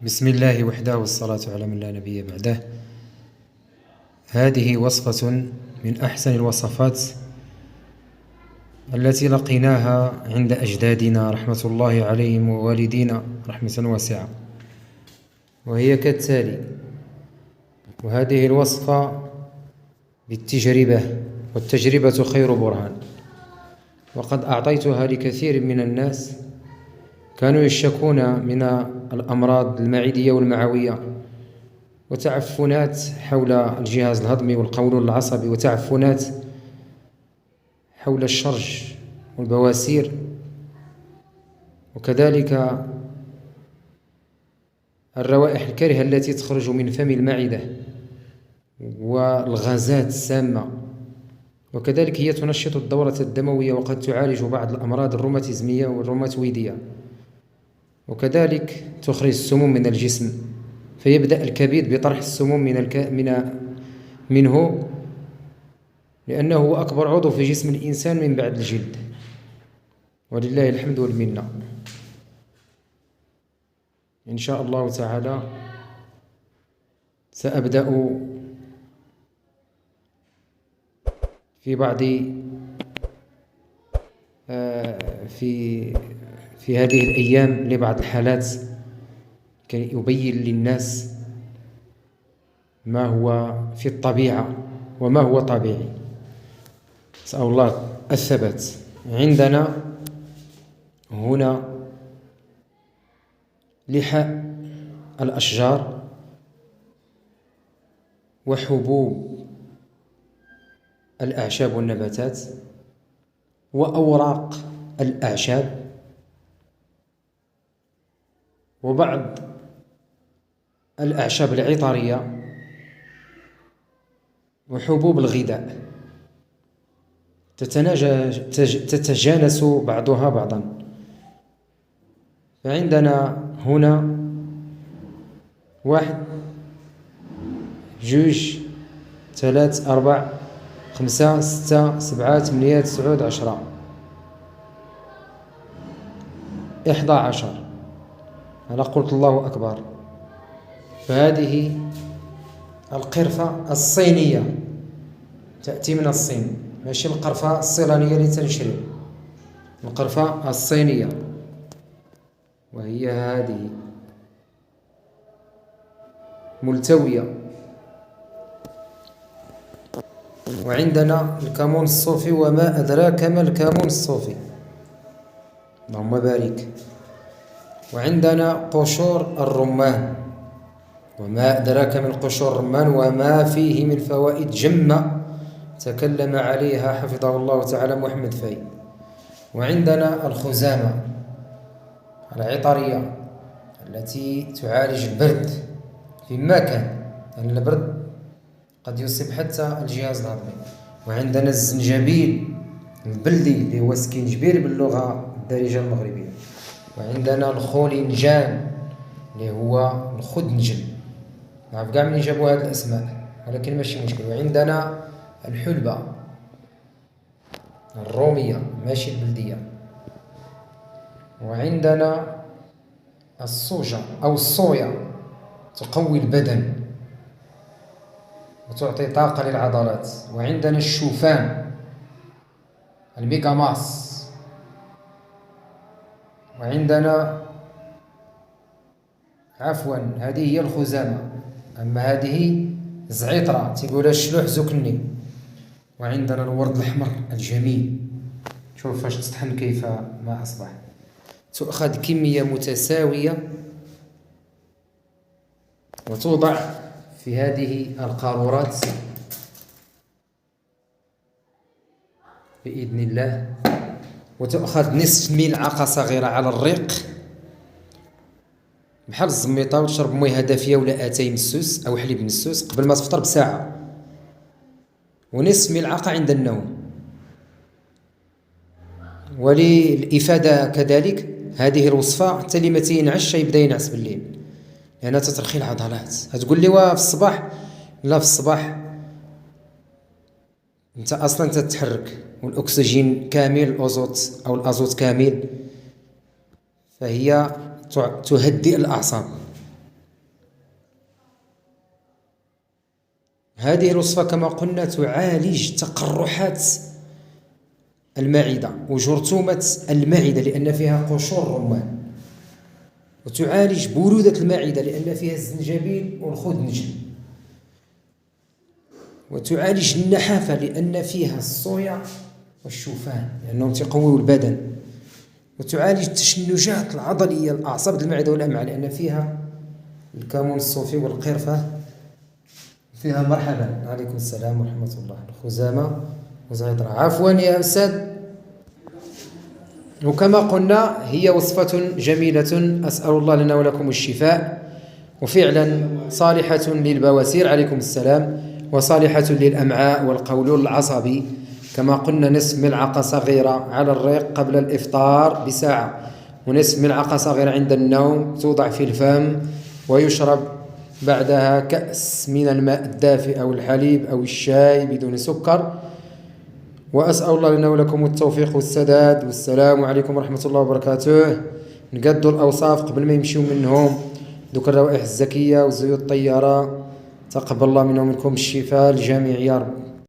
بسم الله وحده والصلاة على من لا نبي بعده. هذه وصفة من أحسن الوصفات التي لقيناها عند أجدادنا رحمة الله عليهم ووالدينا رحمة واسعة، وهي كالتالي. وهذه الوصفة بالتجربة، والتجربة خير برهان. وقد أعطيتها لكثير من الناس كانوا يشكون من الأمراض المعدية والمعوية وتعفنات حول الجهاز الهضمي والقولون العصبي، وتعفنات حول الشرج والبواسير، وكذلك الروائح الكريهة التي تخرج من فم المعدة والغازات السامة. وكذلك هي تنشط الدورة الدموية، وقد تعالج بعض الأمراض الروماتيزمية والروماتويدية، وكذلك تخرج السموم من الجسم، فيبدأ الكبد بطرح السموم منه، لأنه هو أكبر عضو في جسم الإنسان من بعد الجلد، ولله الحمد والمنة. إن شاء الله تعالى سأبدأ في بعض في هذه الأيام لبعض الحالات كي يبين للناس ما هو في الطبيعة وما هو طبيعي. أسأل الله الثبات. عندنا هنا لحى الأشجار وحبوب الأعشاب والنباتات وأوراق الأعشاب وبعض الأعشاب العطرية وحبوب الغذاء، تتجانس بعضها بعضا. فعندنا هنا 1 2 3 4 5 6 7 8 9 10 11. أنا قلت الله أكبر. فهذه القرفة الصينية، تأتي من الصين، ماشي القرفة الصيلانية اللي تنشري، القرفة الصينية، وهي هذه ملتوية. وعندنا الكمون الصوفي، وما أدراك ما الكمون الصوفي، اللهم بارك. وعندنا قشور الرمان، وما أدراك من قشور الرمان وما فيه من فوائد جمة تكلم عليها حفظه الله تعالى محمد فاي. وعندنا الخزامة العطرية التي تعالج البرد فيما كان، لأن البرد قد يصيب حتى الجهاز الهضمي. وعندنا الزنجبيل البلدي اللي هو سكينجبير باللغة الدارجة المغربية. وعندنا الخولنجان اللي هو الخدنجل، نعرف كاع منين جابوا هذه الأسماء، ولكن ماشي مشكل. وعندنا الحلبة الرومية ماشي البلدية. وعندنا الصوجة أو الصويا، تقوي البدن وتعطي طاقة للعضلات. وعندنا الشوفان الميغاماس. وعندنا هذه هي الخزامة، أما هذه زعيطرة تيقولها الشلوح زكني. وعندنا الورد الأحمر الجميل، شوف فاش تطحن كيف ما أصبح. تؤخذ كمية متساوية وتوضع في هذه القارورات بإذن الله، وتأخذ نصف ملعقة صغيرة على الريق بحال الزميطة، وتشرب موية دافية ولا أتاي مسوس أو حليب مسوس قبل ما تفطر بساعة، ونصف ملعقة عند النوم. وللإفادة كذلك هذه الوصفة حتى اللي ما تينعش يبدا ينعس بالليل، لأنها تترخي العضلات. هتقول لي في الصباح؟ لا، في الصباح انت اصلا تتحرك والاكسجين كامل، الازوت او الازوت كامل، فهي تهدئ الاعصاب. هذه الوصفة كما قلنا تعالج تقرحات المعدة وجرثومة المعدة لأن فيها قشور رمان، وتعالج برودة المعدة لأن فيها الزنجبيل والخدنج، وتعالج النحافة لأن فيها الصويا والشوفان لأنهم تقويوا البدن، وتعالج التشنجات العضلية الأعصاب المعدة والأمعاء لأن فيها الكمون الصوفي والقرفة فيها. مرحبا، عليكم السلام ورحمة الله. الخزامة وزيدرة، عفوا يا أستاذ. وكما قلنا هي وصفة جميلة، أسأل الله لنا ولكم الشفاء، وفعلا صالحة للبواسير، عليكم السلام، وصالحة للأمعاء والقولون العصبي. كما قلنا نصف ملعقة صغيرة على الريق قبل الإفطار بساعة، ونصف ملعقة صغيرة عند النوم توضع في الفم، ويشرب بعدها كأس من الماء الدافئ أو الحليب أو الشاي بدون سكر. وأسأل الله لنا ولكم التوفيق والسداد، والسلام عليكم ورحمة الله وبركاته. نقدوا الأوصاف قبل ما يمشيوا منهم، ذكر الروائح الزكية والزيوت الطيارة. تقبل الله منا ومنكم الشفاء الجميع يا رب.